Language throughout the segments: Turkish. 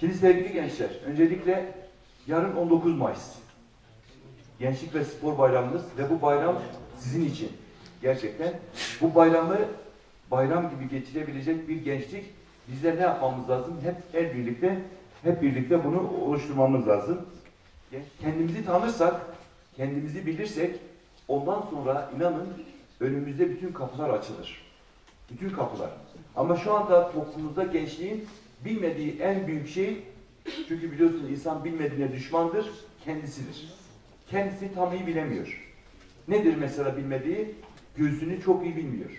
Şimdi sevgili gençler, öncelikle yarın 19 Mayıs. Gençlik ve Spor Bayramımız ve bu bayram sizin için. Gerçekten bu bayramı bayram gibi geçirebilecek bir gençlik. Bizler ne yapmamız lazım? Hep birlikte bunu oluşturmamız lazım. Kendimizi tanırsak, kendimizi bilirsek, ondan sonra inanın önümüzde bütün kapılar açılır. Bütün kapılar. Ama şu anda toplumumuzda gençliğin bilmediği en büyük şey, çünkü biliyorsunuz insan bilmediğine düşmandır, kendisidir. Kendisi tam iyi bilemiyor. Nedir mesela bilmediği? Gözünü çok iyi bilmiyor.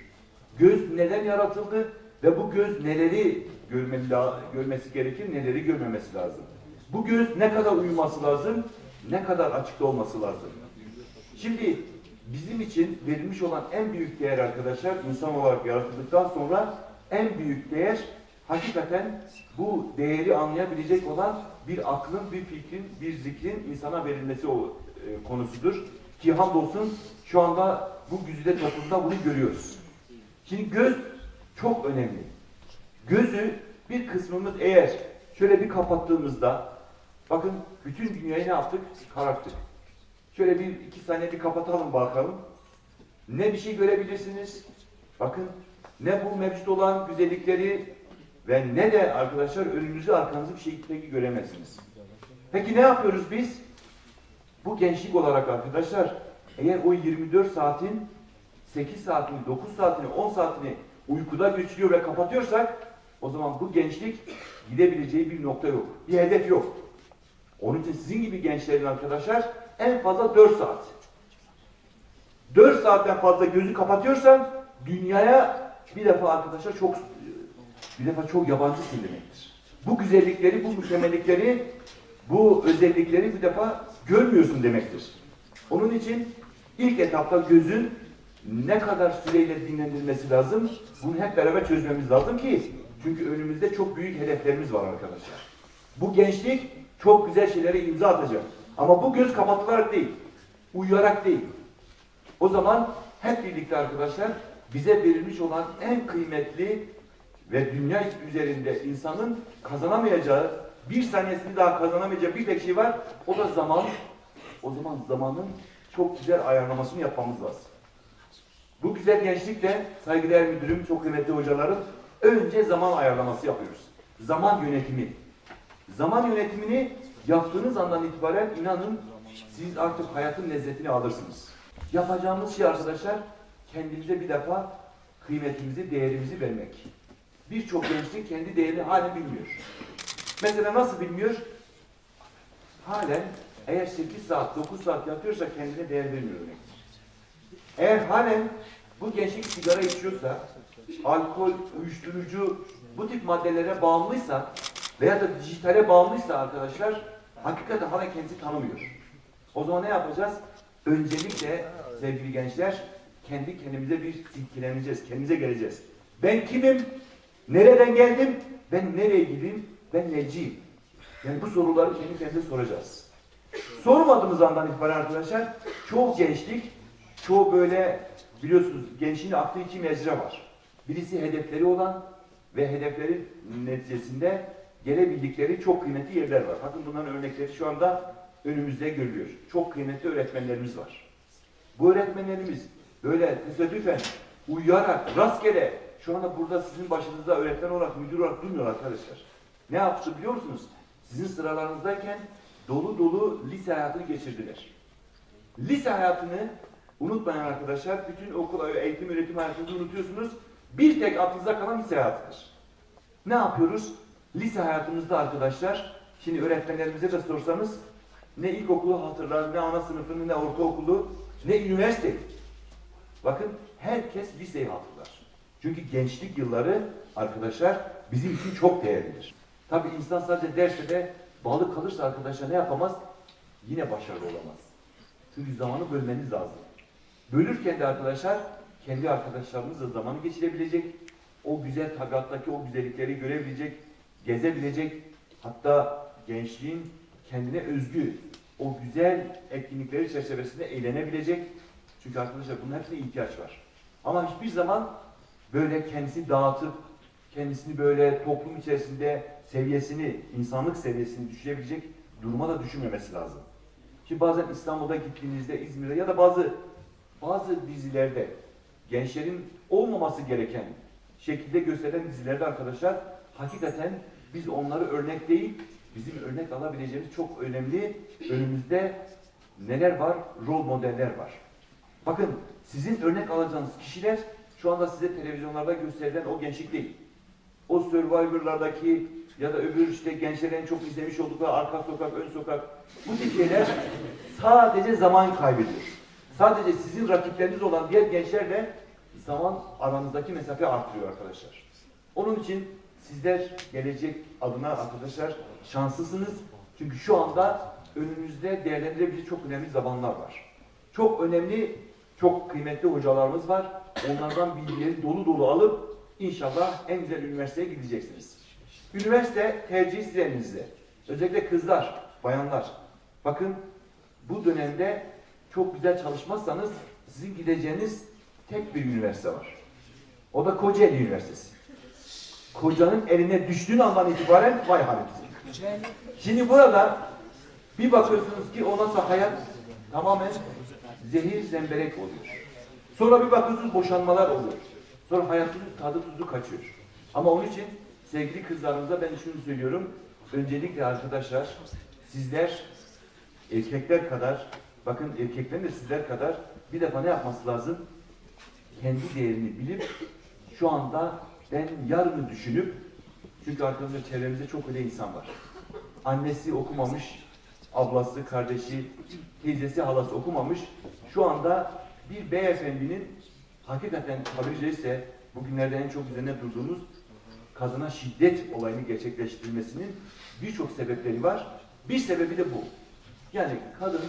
Göz neden yaratıldı ve bu göz neleri görmesi gerekir, neleri görmemesi lazım. Bu göz ne kadar uyuması lazım, ne kadar açıkta olması lazım. Şimdi bizim için verilmiş olan en büyük değer arkadaşlar, insan olarak yaratıldıktan sonra en büyük değer hakikaten bu değeri anlayabilecek olan bir aklın, bir fikrin, bir zikrin insana verilmesi konusudur. Ki hamdolsun şu anda bu güzide toplumda bunu görüyoruz. Şimdi göz çok önemli. Gözü bir kısmımız eğer şöyle bir kapattığımızda, bakın bütün dünyayı ne yaptık? Kararttık. Şöyle bir iki saniye bir kapatalım bakalım. Ne bir şey görebilirsiniz? Bakın ne bu mevcut olan güzellikleri ve ne de arkadaşlar önünüzü arkanızı bir şekilde göremezsiniz. Peki ne yapıyoruz biz? Bu gençlik olarak arkadaşlar eğer o 24 saatin 8 saatini, 9 saatini, 10 saatini uykuda geçiriyor ve kapatıyorsak o zaman bu gençlik gidebileceği bir nokta yok. Bir hedef yok. Onun için sizin gibi gençlerin arkadaşlar en fazla 4 saat. 4 saatten fazla gözü kapatıyorsan dünyaya bir defa arkadaşlar çok yabancısın demektir. Bu güzellikleri, bu mükemmellikleri, bu özellikleri bir defa görmüyorsun demektir. Onun için ilk etapta gözün ne kadar süreyle dinlendirilmesi lazım, bunu hep beraber çözmemiz lazım ki çünkü önümüzde çok büyük hedeflerimiz var arkadaşlar. Bu gençlik çok güzel şeylere imza atacak. Ama bu göz kapatılarak değil, uyuyarak değil. O zaman hep birlikte arkadaşlar bize verilmiş olan en kıymetli ve dünya üzerinde insanın kazanamayacağı, bir saniyesini daha kazanamayacağı bir tek şey var. O da zaman. O zaman zamanın çok güzel ayarlamasını yapmamız lazım. Bu güzel gençlikle saygıdeğer müdürüm, çok kıymetli hocalarım önce zaman ayarlaması yapıyoruz. Zaman yönetimi. Zaman yönetimini yaptığınız andan itibaren inanın siz artık hayatın lezzetini alırsınız. Yapacağımız şey arkadaşlar kendimize bir defa kıymetimizi, değerimizi vermek. Birçok gençlik kendi değerini halen bilmiyor. Mesela nasıl bilmiyor? Halen eğer 8 saat, 9 saat yatıyorsa kendine değer vermiyor demektir. Eğer halen bu gençlik sigara içiyorsa, alkol, uyuşturucu, bu tip maddelere bağımlıysa veya da dijitale bağımlıysa arkadaşlar hakikaten halen kendisi tanımıyor. O zaman ne yapacağız? Öncelikle sevgili gençler kendi kendimize bir silkeleneceğiz, kendimize geleceğiz. Ben kimim? Nereden geldim? Ben nereye gideyim? Ben neciyim? Yani bu soruları kendi kendimize soracağız. Sormadığımız andan itibaren arkadaşlar çoğu gençlik, çoğu böyle biliyorsunuz gençliğin aklı iki mecra var. Birisi hedefleri olan ve hedeflerin neticesinde gelebildikleri çok kıymetli yerler var. Bakın bunların örnekleri şu anda önümüzde görülüyor. Çok kıymetli öğretmenlerimiz var. Bu öğretmenlerimiz böyle tesadüfen, uyuyarak, rastgele şu anda burada sizin başınızda öğretmen olarak, müdür olarak durmuyor arkadaşlar. Ne yaptı biliyor musunuz? Sizin sıralarınızdayken dolu dolu lise hayatını geçirdiler. Lise hayatını unutmayın arkadaşlar. Bütün okul, eğitim, öğretim hayatını unutuyorsunuz. Bir tek aklınıza kalan lise hayatıdır. Ne yapıyoruz? Lise hayatımızda arkadaşlar, şimdi öğretmenlerimize de sorsanız ne ilkokulu hatırlar, ne ana sınıfını, ne ortaokulu, ne üniversiteyi. Bakın herkes liseyi hatırlar. Çünkü gençlik yılları arkadaşlar bizim için çok değerlidir. Tabii insan sadece derste de bağlı kalırsa arkadaşlar ne yapamaz? Yine başarılı olamaz. Çünkü zamanı bölmeniz lazım. Bölürken de arkadaşlar kendi arkadaşlarınızla zamanı geçirebilecek, o güzel tabiattaki o güzellikleri görebilecek, gezebilecek, hatta gençliğin kendine özgü o güzel etkinlikleri çerçevesinde eğlenebilecek. Çünkü arkadaşlar bunun hepsine ihtiyaç var. Ama hiçbir zaman böyle kendisi dağıtıp, kendisini böyle toplum içerisinde seviyesini, insanlık seviyesini düşürebilecek duruma da düşürmemesi lazım. Şimdi bazen İstanbul'da gittiğinizde, İzmir'de ya da bazı dizilerde gençlerin olmaması gereken şekilde gösterilen dizilerde arkadaşlar hakikaten biz onları örnek değil, bizim örnek alabileceğimiz çok önemli önümüzde neler var? Rol modeller var. Bakın sizin örnek alacağınız kişiler şu anda size televizyonlarda gösterilen o gençlik değil. O Survivor'lardaki ya da öbür işte gençlerin çok izlemiş oldukları arka sokak, ön sokak bu tip şeyler sadece zaman kaybediyor. Sadece sizin rakipleriniz olan diğer gençlerle zaman aranızdaki mesafe artırıyor arkadaşlar. Onun için sizler gelecek adına arkadaşlar şanslısınız. Çünkü şu anda önünüzde değerlendirebilecek çok önemli zamanlar var. Çok önemli, çok kıymetli hocalarımız var. Onlardan bilgileri dolu dolu alıp inşallah en güzel üniversiteye gideceksiniz. Üniversite tercih sizin elinizde. Özellikle kızlar, bayanlar. Bakın bu dönemde çok güzel çalışmazsanız sizin gideceğiniz tek bir üniversite var. O da Kocaeli Üniversitesi. Kocanın eline düştüğün andan itibaren vay halimize. Şimdi burada bir bakıyorsunuz ki ondan sonra hayat tamamen zehir zemberek oluyor. Sonra bir bakıyorsunuz boşanmalar oluyor. Sonra hayatın tadı tuzu kaçıyor. Ama onun için sevgili kızlarımıza ben şunu söylüyorum. Öncelikle arkadaşlar sizler erkekler kadar, bakın erkeklerin de sizler kadar bir defa ne yapması lazım? Kendi değerini bilip şu anda ben yarını düşünüp, çünkü arkadaşlar çevremizde çok öyle insan var. Annesi okumamış, ablası, kardeşi, teyzesi, halası okumamış. Şu anda bir beyefendinin hakikaten tabiri caizse bugünlerde en çok üzerine durduğumuz kadına şiddet olayını gerçekleştirmesinin birçok sebepleri var. Bir sebebi de bu. Yani kadın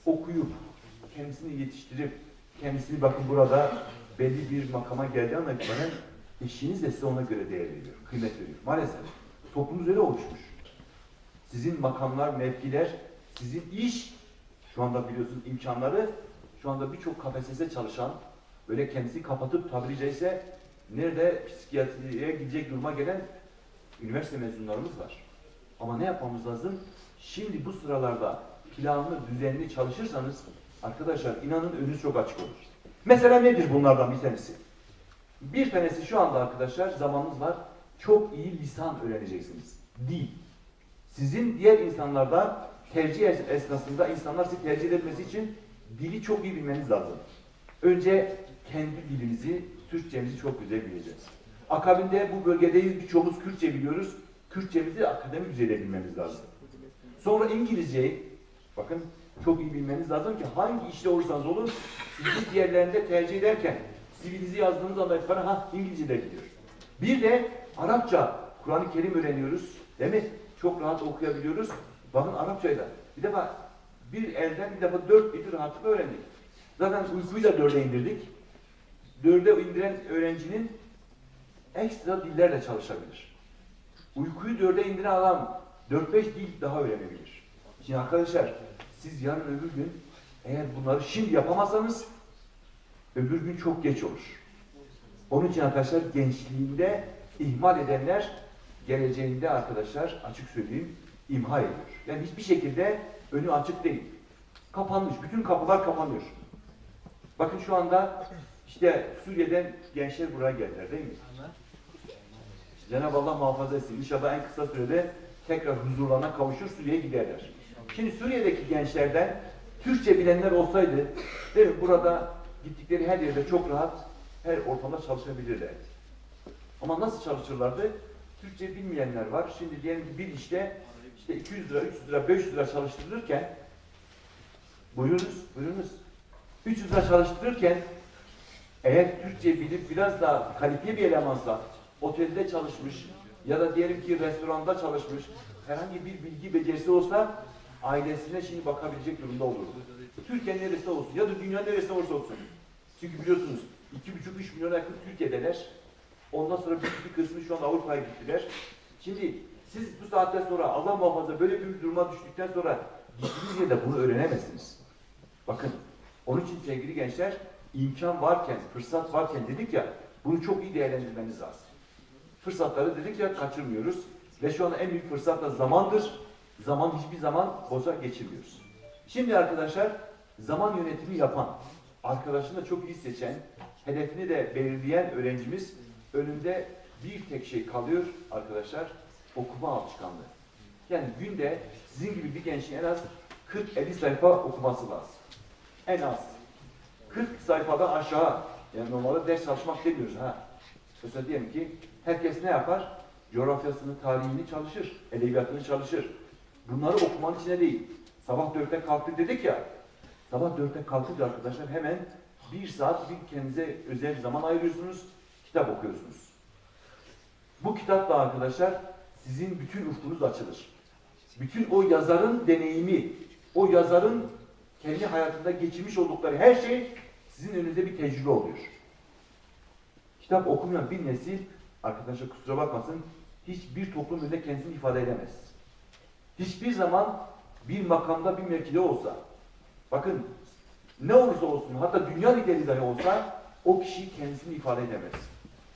okuyup, kendisini yetiştirip, kendisini bakın burada belli bir makama geldiği andan itibaren eşiniz de size ona göre değer veriyor, kıymet veriyor. Maalesef toplumumuz öyle oluşmuş. Sizin makamlar, mevkiler, sizin iş, şu anda biliyorsunuz imkanları, şu anda birçok KPSS çalışan, böyle kendisi kapatıp tabiri caizse nerede psikiyatriye gidecek duruma gelen üniversite mezunlarımız var. Ama ne yapmamız lazım? Şimdi bu sıralarda planlı, düzenli çalışırsanız arkadaşlar inanın önünüz çok açık olur. Mesela nedir bunlardan bir tanesi? Bir tanesi şu anda arkadaşlar zamanınız var. Çok iyi lisan öğreneceksiniz. Dil. Sizin diğer insanlarda tercih esnasında insanlar sizi tercih etmesi için dili çok iyi bilmeniz lazım. Önce kendi dilimizi, Türkçemizi çok güzel bileceğiz. Akabinde bu bölgedeyiz, birçoğumuz Kürtçe biliyoruz. Kürtçemizi akademik düzeyde bilmemiz lazım. Sonra İngilizceyi, bakın çok iyi bilmeniz lazım ki hangi işte olursanız olun, sizi diğerlerinde tercih ederken CV'nizi yazdığınız anda itibaren İngilizce de gidiyor. Bir de Arapça, Kur'an-ı Kerim öğreniyoruz, değil mi? Çok rahat okuyabiliyoruz. Bakın Arapçayı da. Bir defa bir elden bir defa 4 bitir rahatlıkla öğrendik. Zaten uykuyu da 4'e indirdik. 4'e indiren öğrencinin ekstra dillerle çalışabilir. Uykuyu 4'e indiren adam 4-5 dil daha öğrenebilir. Şimdi arkadaşlar siz yarın öbür gün eğer bunları şimdi yapamazsanız öbür gün çok geç olur. Onun için arkadaşlar gençliğinde ihmal edenler geleceğinde arkadaşlar açık söyleyeyim imha ediyor. Yani hiçbir şekilde önü açık değil. Kapanmış. Bütün kapılar kapanıyor. Bakın şu anda işte Suriye'den gençler buraya geldiler değil mi? Cenab-ı Allah muhafaza etsin. İnşallah en kısa sürede tekrar huzurlarına kavuşur, Suriye'ye giderler. Şimdi Suriye'deki gençlerden Türkçe bilenler olsaydı, değil mi? Burada gittikleri her yerde çok rahat, her ortamda çalışabilirlerdi. Ama nasıl çalışırlardı? Türkçe bilmeyenler var. Şimdi diyelim ki bir işte 200 lira, 300 lira, 500 lira çalıştırılırken buyurunuz. 300 lira çalıştırırken eğer Türkçe bilip biraz daha kalifiye bir elemansa otelde çalışmış ya da diyelim ki restoranda çalışmış herhangi bir bilgi becerisi olsa ailesine şimdi bakabilecek durumda olur. Türkiye neresi olsun ya da dünya neresi olursa olsun. Çünkü biliyorsunuz 2,5-3 milyona yakın Türkiye'deler. Ondan sonra bir kısmı şu an Avrupa'ya gittiler. Şimdi siz bu saatten sonra Allah muhafaza böyle bir duruma düştükten sonra gittiğiniz yerde bunu öğrenemezsiniz. Bakın onun için sevgili gençler imkan varken, fırsat varken dedik ya bunu çok iyi değerlendirmeniz lazım. Fırsatları dedik ya kaçırmıyoruz. Ve şu anda en büyük fırsat da zamandır. Zaman hiçbir zaman boşa geçirmiyoruz. Şimdi arkadaşlar zaman yönetimi yapan, arkadaşını da çok iyi seçen, hedefini de belirleyen öğrencimiz önünde bir tek şey kalıyor arkadaşlar, okuma alışkanlığı. Yani günde sizin gibi bir gençin en az 40-50 sayfa okuması lazım. En az. 40 sayfadan aşağı, yani normalde ders çalışmak demiyoruz ha. Mesela diyelim ki herkes ne yapar? Coğrafyasını, tarihini çalışır, edebiyatını çalışır. Bunları okumanın içine değil. Sabah 4'te kalktık dedik ya. Sabah 4'te kalkınca arkadaşlar hemen 1 saat bir kendinize özel zaman ayırıyorsunuz, kitap okuyorsunuz. Bu kitapla arkadaşlar sizin bütün ufkunuz açılır. Bütün o yazarın deneyimi, o yazarın kendi hayatında geçirmiş oldukları her şey sizin önünüzde bir tecrübe oluyor. Kitap okumayan bir nesil, arkadaşlar kusura bakmasın, hiçbir toplum önünde kendisini ifade edemez. Hiçbir zaman bir makamda, bir mevkide olsa, bakın ne olursa olsun, hatta dünya lideri dahi olsa, o kişi kendisini ifade edemez.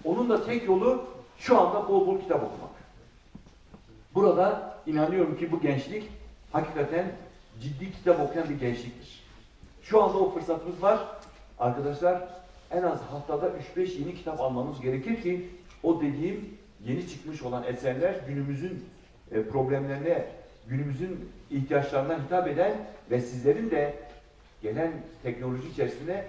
Onun da tek yolu şu anda bol bol kitap okumak. Burada inanıyorum ki bu gençlik hakikaten ciddi kitap okuyan bir gençliktir. Şu anda o fırsatımız var. Arkadaşlar en az haftada 3-5 yeni kitap almamız gerekir ki o dediğim yeni çıkmış olan eserler günümüzün problemlerine, günümüzün ihtiyaçlarına hitap eden ve sizlerin de gelen teknoloji içerisinde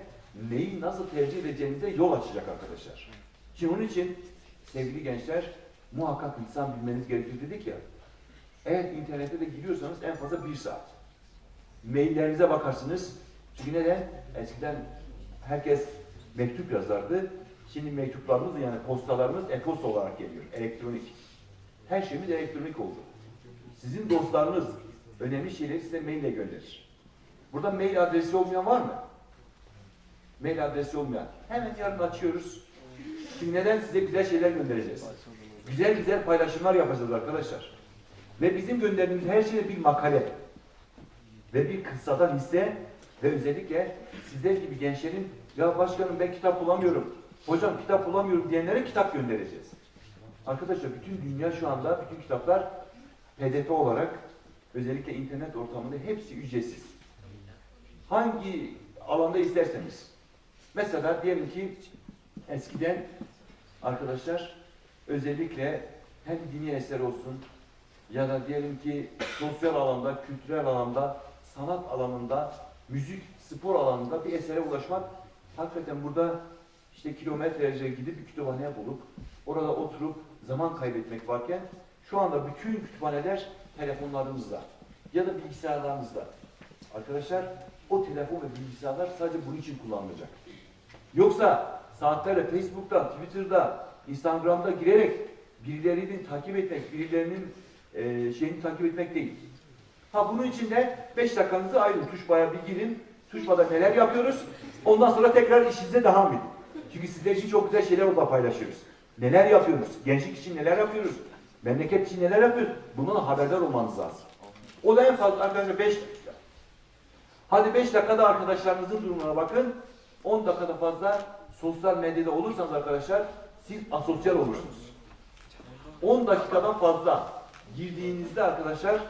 neyi nasıl tercih edeceğinize yol açacak arkadaşlar. Şimdi onun için sevgili gençler muhakkak insan bilmeniz gerekir dedik ya. Eğer internete de giriyorsanız en fazla 1 saat. Maillerinize bakarsınız. Çünkü neden? Eskiden herkes mektup yazardı. Şimdi mektuplarımız yani postalarımız e-posta olarak geliyor. Elektronik. Her şeyimiz elektronik oldu. Sizin dostlarınız önemli şeyleri size maille gönderir. Burada mail adresi olmayan var mı? Mail adresi olmayan. Hemen yarın açıyoruz. Şimdi neden size güzel şeyler göndereceğiz? Güzel güzel paylaşımlar yapacağız arkadaşlar. Ve bizim gönderdiğimiz her şey bir makale. Ve bir kıssadan hisse ve özellikle sizler gibi gençlerin ya başkanım ben kitap bulamıyorum, hocam kitap bulamıyorum diyenlere kitap göndereceğiz. Arkadaşlar bütün dünya şu anda, bütün kitaplar PDF olarak özellikle internet ortamında hepsi ücretsiz. Hangi alanda isterseniz. Mesela diyelim ki eskiden arkadaşlar özellikle hem dini eser olsun ya da diyelim ki sosyal alanda, kültürel alanda, sanat alanında, müzik, spor alanında bir esere ulaşmak hakikaten burada işte kilometrelerce gidip bir kütüphaneye bulup orada oturup zaman kaybetmek varken şu anda bütün kütüphaneler telefonlarımızda ya da bilgisayarlarımızda. Arkadaşlar o telefon ve bilgisayarlar sadece bunun için kullanılacak. Yoksa saatlerle Facebook'ta, Twitter'da, Instagram'da girerek birilerini takip etmek, birilerinin şeyini takip etmek değil. Ha bunun için de 5 dakikanızı ayırın. Tuşba'ya bir girin. Tuşba'da neler yapıyoruz? Ondan sonra tekrar işinize devam edin. Çünkü sizler için çok güzel şeyler orada paylaşıyoruz. Neler yapıyoruz? Gençlik için neler yapıyoruz? Memleket için neler yapıyoruz? Bundan haberdar olmanız lazım. O da en fazla arkadaşlar 5 dakika. Hadi 5 dakikada arkadaşlarınızın durumuna bakın. 10 dakikada fazla sosyal medyada olursanız arkadaşlar siz asosyal olursunuz. 10 dakikadan fazla girdiğinizde arkadaşlar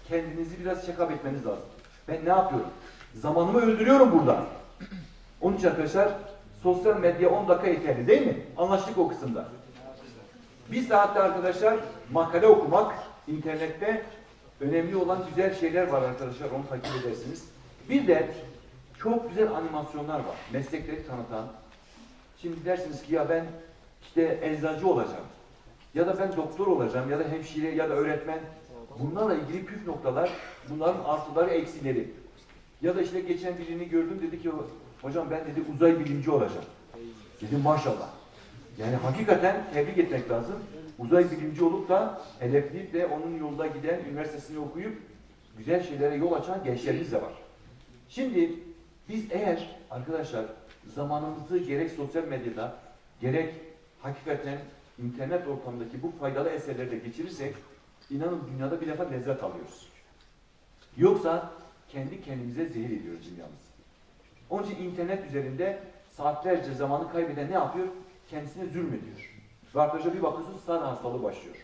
kendinizi biraz check-up etmeniz lazım. Ben ne yapıyorum? Zamanımı öldürüyorum burada. Onun için arkadaşlar sosyal medya 10 dakika yeterli değil mi? Anlaştık o kısımda. Bir saatte arkadaşlar makale okumak internette önemli olan güzel şeyler var arkadaşlar. Onu takip edersiniz. Bir de çok güzel animasyonlar var. Meslekleri tanıtan. Şimdi dersiniz ki ya ben işte eczacı olacağım. Ya da ben doktor olacağım. Ya da hemşire ya da öğretmen. Bunlarla ilgili püf noktalar. Bunların artıları eksileri. Ya da işte geçen birini gördüm dedi ki hocam ben dedi uzay bilimci olacağım. Dedim maşallah. Yani hakikaten tebrik etmek lazım. Uzay bilimci olup da hedefleyip de onun yolda giden üniversitesini okuyup güzel şeylere yol açan gençlerimiz de var. Şimdi biz eğer arkadaşlar zamanımızı gerek sosyal medyada gerek hakikaten internet ortamındaki bu faydalı eserlerde geçirirsek inanın dünyada bir defa lezzet alıyoruz. Yoksa kendi kendimize zehir ediyoruz dünyamızı. Onun için internet üzerinde saatlerce zamanı kaybeden ne yapıyor? Kendisine zulmediyor. Ve arkadaşlar bir bakıyorsunuz sana hastalığı başlıyor.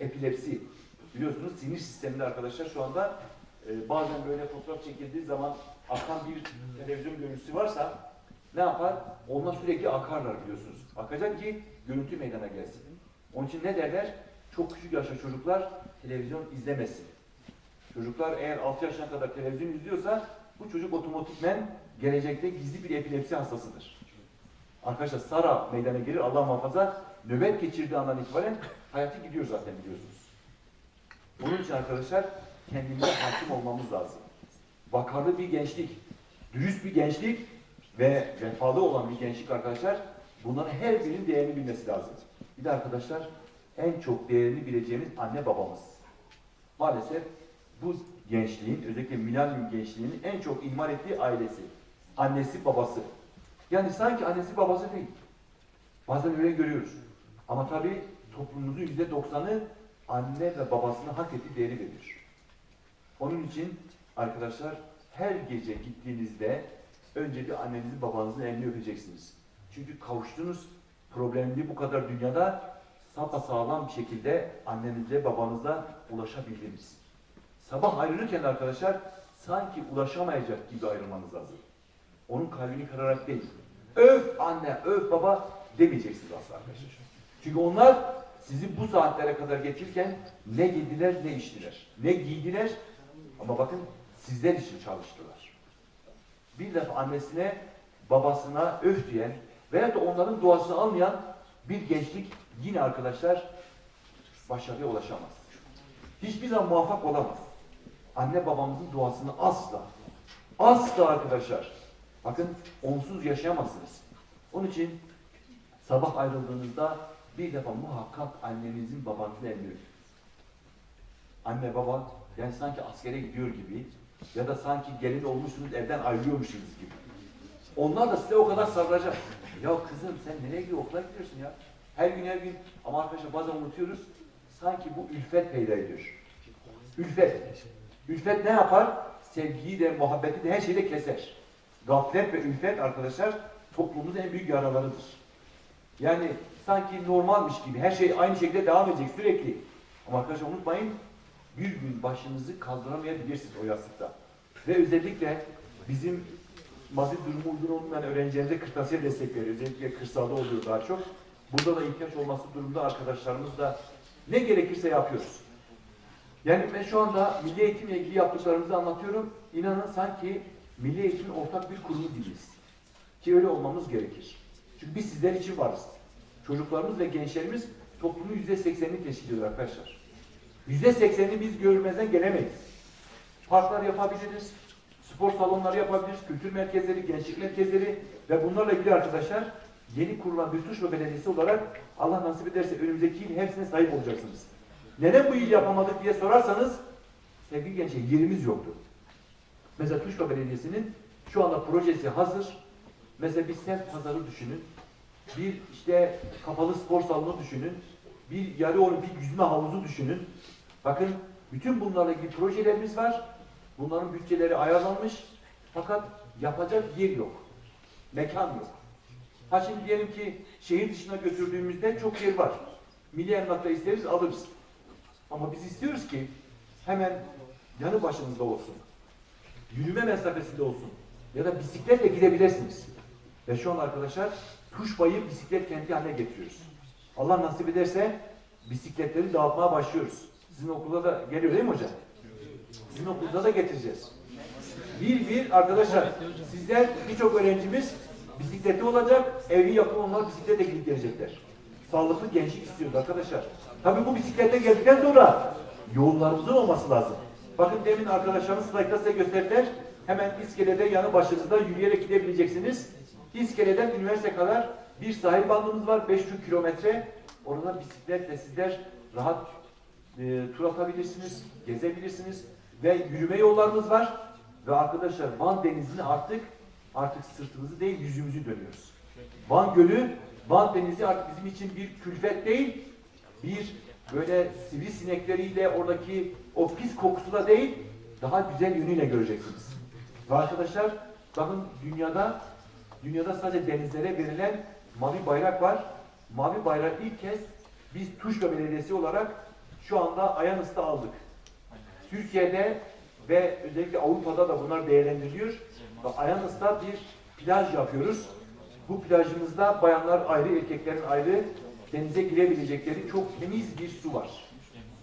Epilepsi. Biliyorsunuz sinir sisteminde arkadaşlar şu anda bazen böyle fotoğraf çekildiği zaman akan bir televizyon görüntüsü varsa ne yapar? Onlar sürekli akarlar biliyorsunuz. Akacak ki görüntü meydana gelsin. Onun için ne derler? Çok küçük yaşta çocuklar televizyon izlemesin. Çocuklar eğer 6 yaşına kadar televizyon izliyorsa bu çocuk otomatikmen gelecekte gizli bir epilepsi hastasıdır. Arkadaşlar SARA meydana gelir, Allah muhafaza, nöbet geçirdiği andan itibaren hayatı gidiyor zaten biliyorsunuz. Bunun için arkadaşlar kendimize hakim olmamız lazım. Vakarlı bir gençlik, dürüst bir gençlik ve vefalı olan bir gençlik arkadaşlar, bunların her birinin değerini bilmesi lazım. Bir de arkadaşlar en çok değerini bileceğimiz anne babamız. Maalesef bu gençliğin, özellikle milenyum gençliğinin en çok ihmal ettiği ailesi. Annesi, babası. Yani sanki annesi, babası değil. Bazen öyle görüyoruz. Ama tabii toplumumuzun %90'ı anne ve babasının hak ettiği değeri verir. Onun için arkadaşlar her gece gittiğinizde önce bir annenizin, babanızın elini öpeceksiniz. Çünkü kavuştuğunuz problemli bu kadar dünyada sapasağlam bir şekilde annenize, babanıza ulaşabildiniz. Sabah ayrılırken arkadaşlar sanki ulaşamayacak gibi ayrılmanız lazım. Onun kalbini kırarak değil. Öf anne, öf baba demeyeceksiniz aslında arkadaşlar. Çünkü onlar sizi bu saatlere kadar getirirken ne yediler ne içtiler. Ne giydiler ama bakın sizler için çalıştılar. Bir defa annesine, babasına öf diyen veya da onların duasını almayan bir gençlik yine arkadaşlar başarıya ulaşamaz. Hiçbir zaman muvaffak olamaz. Anne babamızın duasını asla arkadaşlar. Bakın onsuz yaşayamazsınız. Onun için sabah ayrıldığınızda bir defa muhakkak annenizin, babanızın elini öpün. Anne baba yani sanki askere gidiyor gibi ya da sanki gelin olmuşsunuz evden ayrılıyormuşsunuz gibi. Onlar da size o kadar sarılacak. Ya kızım sen nereye gidiyorsun? Okula gidiyorsun ya. Her gün ama arkadaşlar bazen unutuyoruz. Sanki bu ülfet peyda ediyor. Ülfet. Ülfet ne yapar? Sevgiyi de, muhabbeti de her şeyi de keser. Gaflet ve ülfet arkadaşlar toplumumuzun en büyük yaralarıdır. Yani sanki normalmiş gibi her şey aynı şekilde devam edecek sürekli. Ama arkadaşlar unutmayın bir gün başınızı kaldıramayabilirsiniz o yastıkta. Ve özellikle bizim maddi durumu uygun olmayan öğrencilerimize kırtasiye destek veriyor. Özellikle kırsalda oluyor daha çok. Burada da ihtiyaç olması durumda arkadaşlarımız da ne gerekirse yapıyoruz. Yani ben şu anda milli eğitimle ilgili yaptıklarımızı anlatıyorum. İnanın sanki milli eğitimin ortak bir kurumu gibiyiz. Ki öyle olmamız gerekir. Çünkü biz sizler için varız. Çocuklarımız ve gençlerimiz toplumun %80'ini teşkil ediyor arkadaşlar. %80'ini biz görmezden gelemeyiz. Parklar yapabiliriz, spor salonları yapabiliriz, kültür merkezleri, gençlik merkezleri ve bunlarla ilgili arkadaşlar yeni kurulan bir Tuşla Belediyesi olarak Allah nasip ederse önümüzdeki yıl hepsine sahip olacaksınız. Neden bu yıl yapamadık diye sorarsanız sevgili gençler yerimiz yoktu. Mesela Tuşla Belediyesi'nin şu anda projesi hazır. Mesela bir semt pazarı düşünün. Bir işte kapalı spor salonu düşünün. Bir yarı olimpik yüzme havuzu düşünün. Bakın bütün bunlarla ilgili projelerimiz var. Bunların bütçeleri ayarlanmış. Fakat yapacak yer yok. Mekan yok. Ha şimdi diyelim ki şehir dışına götürdüğümüzde çok yer var. Milli emlakta isteriz alırız. Ama biz istiyoruz ki hemen yanı başımızda olsun. Yürüme mesafesinde olsun. Ya da bisikletle gidebilirsiniz. Ve şu an arkadaşlar Tuşba'yı bisiklet kenti haline getiriyoruz. Allah nasip ederse bisikletleri dağıtmaya başlıyoruz. Sizin okulda da geliyor değil mi hocam? Sizin okulda da getireceğiz. Bir arkadaşlar sizler birçok öğrencimiz bisikleti olacak, evli yapım onlar bisikletle gidip gelecekler. Sağlıklı gençlik istiyoruz arkadaşlar. Tabii bu bisiklete geldikten sonra yollarımızın olması lazım. Bakın demin arkadaşlarımız slaytta size gösterdiler. Hemen iskelede yanı başınızda yürüyerek gidebileceksiniz. İskeleden üniversite kadar bir sahil bandımız var. 500 kilometre. Orada bisikletle sizler rahat tur atabilirsiniz, gezebilirsiniz. Ve yürüme yollarımız var. Ve arkadaşlar Van Denizi'ne artık sırtımızı değil yüzümüzü dönüyoruz. Van Gölü, Van Denizi artık bizim için bir külfet değil, bir böyle sivrisinekleriyle oradaki o pis kokusu da değil, daha güzel yönüyle göreceksiniz. Ve arkadaşlar bakın dünyada sadece denizlere verilen mavi bayrak var. mavi bayrağı ilk kez biz Tuşla Belediyesi olarak şu anda Ayanıs'ta aldık. Türkiye'de ve özellikle Avrupa'da da bunlar değerlendiriliyor. Ayanıs'ta bir plaj yapıyoruz. Bu plajımızda bayanlar ayrı, erkeklerin ayrı denize girebilecekleri çok temiz bir su var.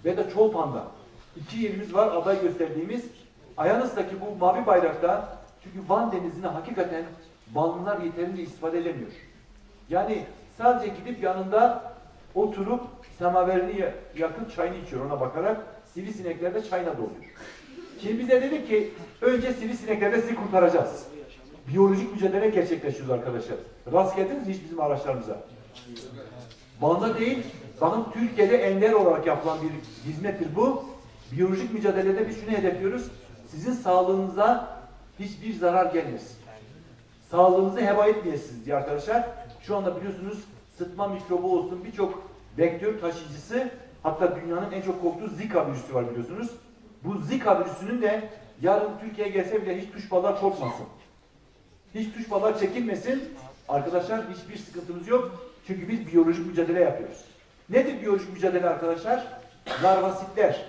Ve de Çolpan'da 2 yerimiz var aday gösterdiğimiz. Ayanıs'taki bu mavi bayrakta, çünkü Van Denizi'ne hakikaten Vanlılar yeterince istifade edemiyor. Yani sadece gidip yanında oturup semaverini yakıp çayını içiyor ona bakarak, sivrisinekler de çayına doluyor. Şimdi bize dedik ki önce sivrisineklerle sizi kurtaracağız. Biyolojik mücadele gerçekleştiriyoruz arkadaşlar. Rast geldiniz mi hiç bizim araçlarımıza? Van'da değil, bakın Türkiye'de ender olarak yapılan bir hizmettir bu. Biyolojik mücadelede biz şunu hedefliyoruz. Sizin sağlığınıza hiçbir zarar gelmesin. Sağlığınızı heba etmeyesiniz diye arkadaşlar. Şu anda biliyorsunuz sıtma mikrobu olsun birçok vektör taşıyıcısı, hatta dünyanın en çok korktuğu Zika virüsü var biliyorsunuz. Bu Zika virüsünün de yarın Türkiye'ye gelse bile hiç tuş balığa korkmasın. Hiç tuş balığa çekilmesin. Arkadaşlar hiçbir sıkıntımız yok. Çünkü biz biyolojik mücadele yapıyoruz. Nedir biyolojik mücadele arkadaşlar? Larvasitler.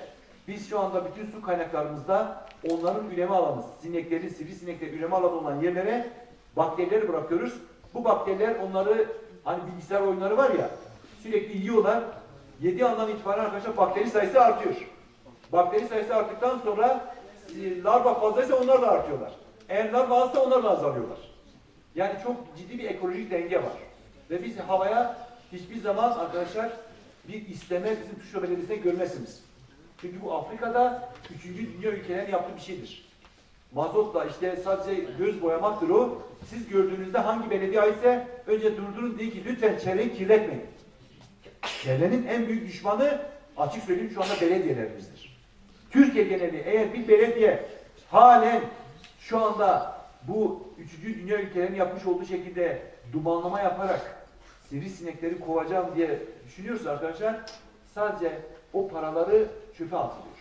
Biz şu anda bütün su kaynaklarımızda onların üreme alanı, sineklerin, sivrisineklerin üreme alanı olan yerlere bakterileri bırakıyoruz. Bu bakteriler onları, hani bilgisayar oyunları var ya, sürekli yiyorlar. Yediği andan itibaren arkadaşlar bakteri sayısı artıyor. Bakteri sayısı arttıktan sonra larva fazlaysa onlar da artıyorlar. Eğer larva azsa onlar da azalıyorlar. Yani çok ciddi bir ekolojik denge var. Ve biz havaya hiçbir zaman arkadaşlar bir isteme bizim Tuşla Belediyesi'ne görmezsiniz. Çünkü bu Afrika'da 3. dünya ülkelerinin yaptığı bir şeydir. Mazotla işte sadece göz boyamaktır o. Siz gördüğünüzde hangi belediye aitse önce durdurun deyin ki lütfen çevreyi kirletmeyin. Çevrenin en büyük düşmanı açık söyleyeyim şu anda belediyelerimizdir. Türkiye geneli eğer bir belediye halen şu anda bu 3. dünya ülkelerinin yapmış olduğu şekilde dumanlama yaparak sivrisinekleri kovacağım diye düşünüyorsa arkadaşlar sadece o paraları çöpe atılıyor.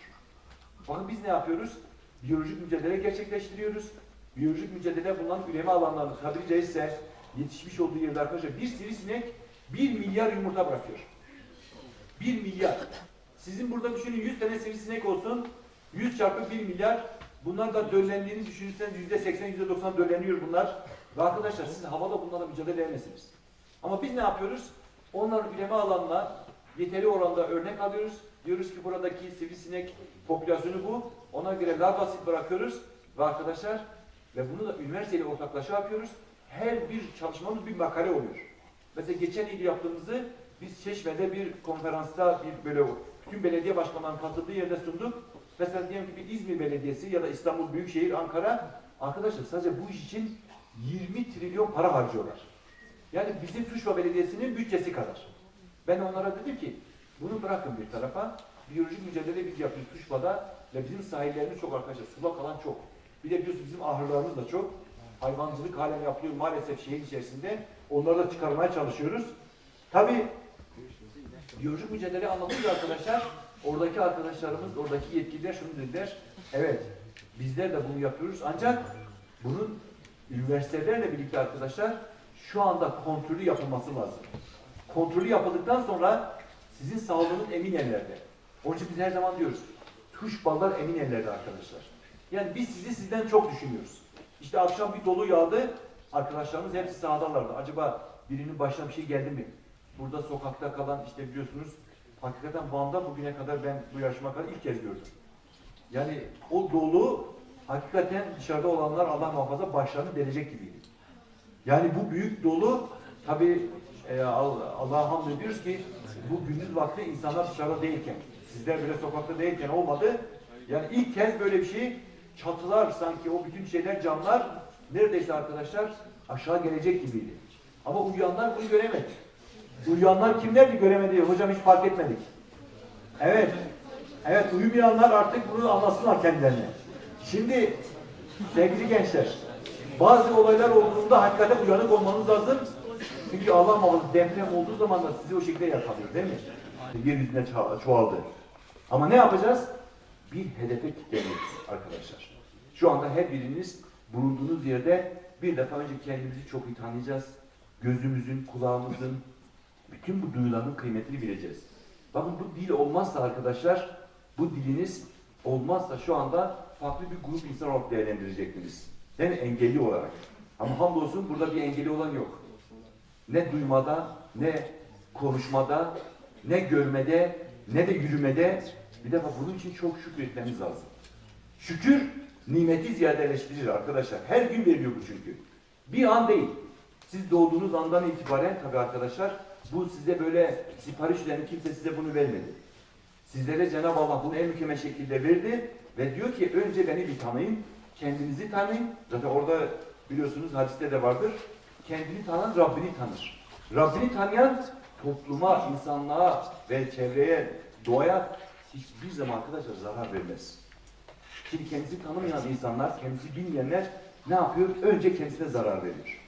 Bakın biz ne yapıyoruz? Biyolojik mücadele gerçekleştiriyoruz. Biyolojik mücadele bulunan üreme alanlarını tabiri caizse yetişmiş olduğu yerde arkadaşlar bir sivrisinek 1 milyar yumurta bırakıyor. 1 milyar. Sizin burada düşünün 100 tane sivrisinek olsun. 100 çarpı 1 milyar. Bunlar da döllendiğini düşünürseniz %80, %90 dölleniyor bunlar. Ve arkadaşlar siz havada bunlarla mücadele edemezsiniz. Ama biz ne yapıyoruz? Onların üreme alanına yeteri oranda örnek alıyoruz. Diyoruz ki buradaki sivrisinek popülasyonu bu. Ona göre larvasit bırakıyoruz. Ve arkadaşlar ve bunu da üniversiteyle ortaklaşa yapıyoruz. Her bir çalışmamız bir makale oluyor. Mesela geçen yıl yaptığımızı biz Çeşme'de bir konferansta bir böyle bütün belediye başkanlarının katıldığı yerde sunduk. Mesela diyelim ki bir İzmir Belediyesi ya da İstanbul Büyükşehir, Ankara arkadaşlar sadece bu iş için 20 trilyon para harcıyorlar. Yani bizim Tuşla Belediyesi'nin bütçesi kadar. Ben onlara dedim ki bunu bırakın bir tarafa. Biyolojik mücadele biz yapıyoruz Tuşla'da ve bizim sahillerimiz çok arkadaşlar. Sulak alan çok. Bir de biliyorsunuz bizim ahırlarımız da çok. Hayvancılık halen yapılıyor maalesef şehir içerisinde. Onları da çıkarmaya çalışıyoruz. Tabii biyolojik mücadele anlatınca arkadaşlar oradaki arkadaşlarımız, oradaki yetkililer şunu dediler. Evet bizler de bunu yapıyoruz ancak bunun üniversitelerle birlikte arkadaşlar şu anda kontrolü yapılması lazım. Kontrolü yapıldıktan sonra sizin sağlığınız emin ellerde. Onun için biz her zaman diyoruz. Tuş ballar emin ellerde arkadaşlar. Yani biz sizi sizden çok düşünüyoruz. İşte akşam bir dolu yağdı. Arkadaşlarımız hepsi sahadalardı. Acaba birinin başına bir şey geldi mi? Burada sokakta kalan işte biliyorsunuz hakikaten Van'da bugüne kadar ben bu yaşıma kadar ilk kez gördüm. Yani o dolu hakikaten dışarıda olanlar Allah muhafaza başlarını delecek gibiydi. Yani bu büyük dolu tabi Allah'a hamd ediyoruz ki bu gündüz vakti insanlar dışarıda değilken, sizler bile sokakta değilken olmadı. Yani ilk kez böyle bir şey, çatılar sanki o bütün şeyler, camlar neredeyse arkadaşlar aşağı gelecek gibiydi. Ama uyuyanlar bunu göremedi. Uyuyanlar kimlerdi göremedi? Hocam hiç fark etmedik. Evet. Evet, uyumayanlar artık bunu anlasınlar kendilerine. Şimdi sevgili gençler, bazı olaylar olduğunda hakikaten uyanık olmanız lazım. Çünkü Allah muhafaza deprem olduğu zaman da sizi o şekilde yakalıyor değil mi? Yeryüzüne çoğaldı. Ama ne yapacağız? Bir hedefe kilitleniyoruz arkadaşlar. Şu anda her biriniz bulunduğunuz yerde bir defa önce kendimizi çok iyi tanıyacağız. Gözümüzün, kulağımızın, bütün bu duyuların kıymetini bileceğiz. Bakın bu dil olmazsa arkadaşlar, bu diliniz olmazsa şu anda farklı bir grup insan olarak değerlendirecektiniz. Değil mi? Engelli olarak. Ama hamdolsun burada bir engeli olan yok. Ne duymada, ne konuşmada, ne görmede, ne de yürümede. Bir defa bunun için çok şükretmemiz lazım. Şükür nimeti ziyadeleştirir arkadaşlar. Her gün veriyor bu çünkü. Bir an değil. Siz doğduğunuz andan itibaren tabii arkadaşlar bu size böyle sipariş veren kimse size bunu vermedi. Sizlere Cenab-ı Allah bunu en mükemmel şekilde verdi ve diyor ki önce beni bir tanıyın, kendinizi tanıyın. Zaten orada biliyorsunuz hadiste de vardır. Kendini tanıyan Rabbini tanır. Rabbini tanıyan topluma, insanlığa ve çevreye, doğaya hiçbir zaman arkadaşlar zarar vermez. Şimdi kendisi tanımayan insanlar, kendisi bilmeyenler ne yapıyor? Önce kendisine zarar verir.